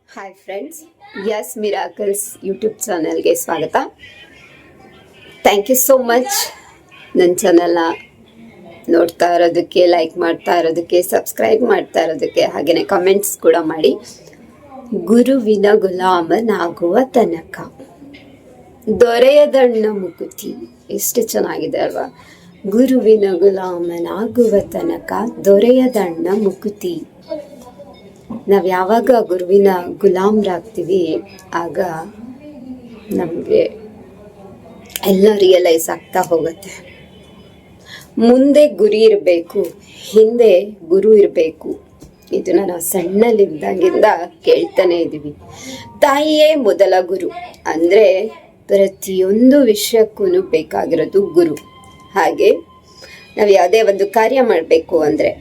Hi friends, Yes Miracles YouTube ಚಾನಲ್ಗೆ ಸ್ವಾಗತ. Thank you so much ನನ್ನ ಚಾನಲ್ನ ನೋಡ್ತಾ ಇರೋದಕ್ಕೆ, ಲೈಕ್ ಮಾಡ್ತಾ ಇರೋದಕ್ಕೆ, ಸಬ್ಸ್ಕ್ರೈಬ್ ಮಾಡ್ತಾ ಇರೋದಕ್ಕೆ, ಹಾಗೆಯೇ ಕಮೆಂಟ್ಸ್ ಕೂಡ ಮಾಡಿ. ಗುರುವಿನ ಗುಲಾಮನಾಗುವ ತನಕ ದೊರೆಯದಣ್ಣ ಮುಕುತಿ, ಎಷ್ಟು ಚೆನ್ನಾಗಿದೆ ಅಲ್ವಾ? ಗುರುವಿನ ಗುಲಾಮನಾಗುವ ತನಕ ದೊರೆಯದಣ್ಣ ಮುಕುತಿ. ನಾವು ಯಾವಾಗ ಗುರುವಿನ ಗುಲಾಮ್ರಾಗ್ತೀವಿ ಆಗ ನಮಗೆ ಎಲ್ಲ ರಿಯಲೈಸ್ ಆಗ್ತಾ ಹೋಗುತ್ತೆ. ಮುಂದೆ ಗುರಿ ಇರಬೇಕು, ಹಿಂದೆ ಗುರು ಇರಬೇಕು. ಇದನ್ನ ನಾವು ಸಣ್ಣಲ್ಲಿದ್ದಾಗಿಂದ ಕೇಳ್ತಾನೆ ಇದ್ದೀವಿ. ತಾಯಿಯೇ ಮೊದಲ ಗುರು ಅಂದರೆ ಪ್ರತಿಯೊಂದು ವಿಷಯಕ್ಕೂ ಬೇಕಾಗಿರೋದು ಗುರು. ಹಾಗೆ ನಾವು ಯಾವುದೇ ಒಂದು ಕಾರ್ಯ ಮಾಡಬೇಕು ಅಂದರೆ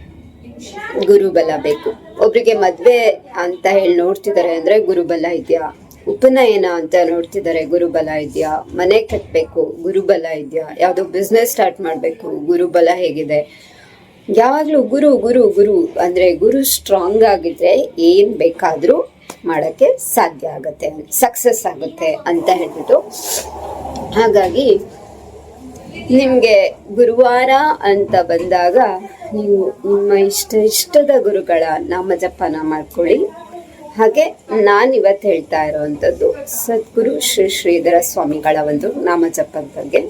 ಗುರುಬಲ ಬೇಕು. ಒಬ್ರಿಗೆ ಮದುವೆ ಅಂತ ಹೇಳಿ ನೋಡ್ತಿದ್ದಾರೆ ಅಂದರೆ ಗುರುಬಲ ಇದೆಯಾ? ಉಪನಯನ ಅಂತ ನೋಡ್ತಿದ್ದಾರೆ, ಗುರುಬಲ ಇದೆಯಾ? ಮನೆ ಕಟ್ಟಬೇಕು, ಗುರುಬಲ ಇದೆಯಾ? ಯಾವುದೋ ಬಿಸ್ನೆಸ್ ಸ್ಟಾರ್ಟ್ ಮಾಡಬೇಕು, ಗುರುಬಲ ಹೇಗಿದೆ? ಯಾವಾಗಲೂ ಗುರು ಗುರು ಗುರು ಅಂದರೆ ಗುರು ಸ್ಟ್ರಾಂಗ್ ಆಗಿದ್ರೆ ಏನು ಬೇಕಾದರೂ ಮಾಡೋಕ್ಕೆ ಸಾಧ್ಯ ಆಗುತ್ತೆ, ಸಕ್ಸಸ್ ಆಗುತ್ತೆ ಅಂತ ಹೇಳ್ಬಿಟ್ಟು. ಹಾಗಾಗಿ ನಿಮಗೆ ಗುರುವಾರ ಅಂತ ಬಂದಾಗ ನೀವು ನಿಮ್ಮ ಇಷ್ಟದ ಗುರುಗಳ ನಾಮಜಪನ ಮಾಡ್ಕೊಳ್ಳಿ. ಹಾಗೆ ನಾನಿವತ್ತು ಹೇಳ್ತಾ ಇರೋವಂಥದ್ದು ಸದ್ಗುರು ಶ್ರೀ ಶ್ರೀಧರ ಸ್ವಾಮಿಗಳ ಒಂದು ನಾಮಜಪದ ಬಗ್ಗೆ.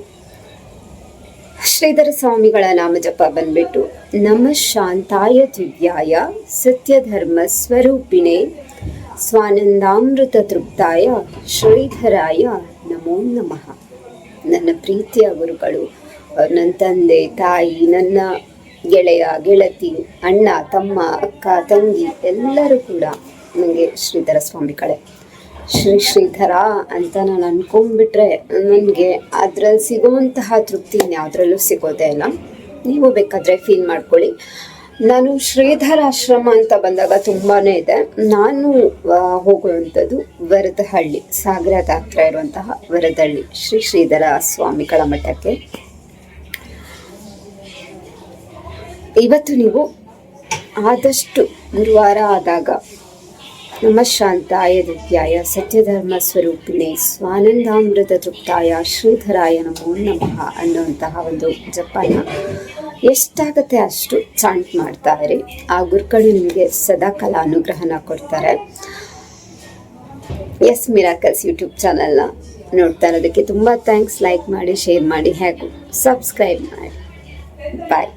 ಶ್ರೀಧರ ಸ್ವಾಮಿಗಳ ನಾಮಜಪ ಬಂದ್ಬಿಟ್ಟು ನಮಃ ಶಾಂತಾಯ ದಿವ್ಯಾಯ ಸತ್ಯಧರ್ಮ ಸ್ವರೂಪಿಣೆ ಸ್ವಾನಂದಾಮೃತ ತೃಪ್ತಾಯ ಶ್ರೀಧರಾಯ ನಮೋ ನಮಃ. ನನ್ನ ಪ್ರೀತಿಯ ಗುರುಗಳು, ನನ್ನ ತಂದೆ ತಾಯಿ, ನನ್ನ ಗೆಳೆಯ ಗೆಳತಿ, ಅಣ್ಣ ತಮ್ಮ, ಅಕ್ಕ ತಂಗಿ ಎಲ್ಲರೂ ಕೂಡ ನನಗೆ ಶ್ರೀಧರ ಸ್ವಾಮಿಗಳೇ. ಶ್ರೀಧರ ಅಂತ ನಾನು ಅಂದ್ಕೊಂಡ್ಬಿಟ್ರೆ ನನಗೆ ಅದರಲ್ಲಿ ಸಿಗುವಂತಹ ತೃಪ್ತಿ ಇನ್ಯಾವುದ್ರಲ್ಲೂ ಸಿಗೋದೇ ಇಲ್ಲ. ನೀವು ಬೇಕಾದರೆ ಫೀಲ್ ಮಾಡ್ಕೊಳ್ಳಿ. ನಾನು ಶ್ರೀಧರ ಆಶ್ರಮ ಅಂತ ಬಂದಾಗ ತುಂಬಾ ಇದೆ. ನಾನು ಹೋಗುವಂಥದ್ದು ವರದಹಳ್ಳಿ, ಸಾಗರದ ಹತ್ರ ಇರುವಂತಹ ವರದಹಳ್ಳಿ ಶ್ರೀ ಶ್ರೀಧರ ಸ್ವಾಮಿಗಳ ಮಠಕ್ಕೆ. ಇವತ್ತು ನೀವು ಆದಷ್ಟು ಗುರುವಾರ ಆದಾಗ ನಮಃ ಶಾಂತಾಯ ದಿವ್ಯಾಯ ಸತ್ಯಧರ್ಮ ಸ್ವರೂಪಿಣೆ ಸ್ವಾನಂದಾಮೃತ ತೃಪ್ತಾಯ ಶ್ರೀಧರಾಯ ನಮೋ ನಮಃ ಅನ್ನುವಂತಹ ಒಂದು ಜಪನ ಎಷ್ಟಾಗತ್ತೆ ಅಷ್ಟು ಚಾಂಟ್ ಮಾಡ್ತಾ ಇರಿ. ಆ ಗುರುಗಳು ನಿಮಗೆ ಸದಾಕಾಲ ಅನುಗ್ರಹನ ಕೊಡ್ತಾರೆ. ಎಸ್ ಮಿರಾಕಲ್ಸ್ ಯೂಟ್ಯೂಬ್ ಚಾನಲ್ನ ನೋಡ್ತಾ ಇರೋದಕ್ಕೆ ತುಂಬ ಥ್ಯಾಂಕ್ಸ್. ಲೈಕ್ ಮಾಡಿ, ಶೇರ್ ಮಾಡಿ, ಹಾಗೂ ಸಬ್ಸ್ಕ್ರೈಬ್ ಮಾಡಿ. ಬಾಯ್.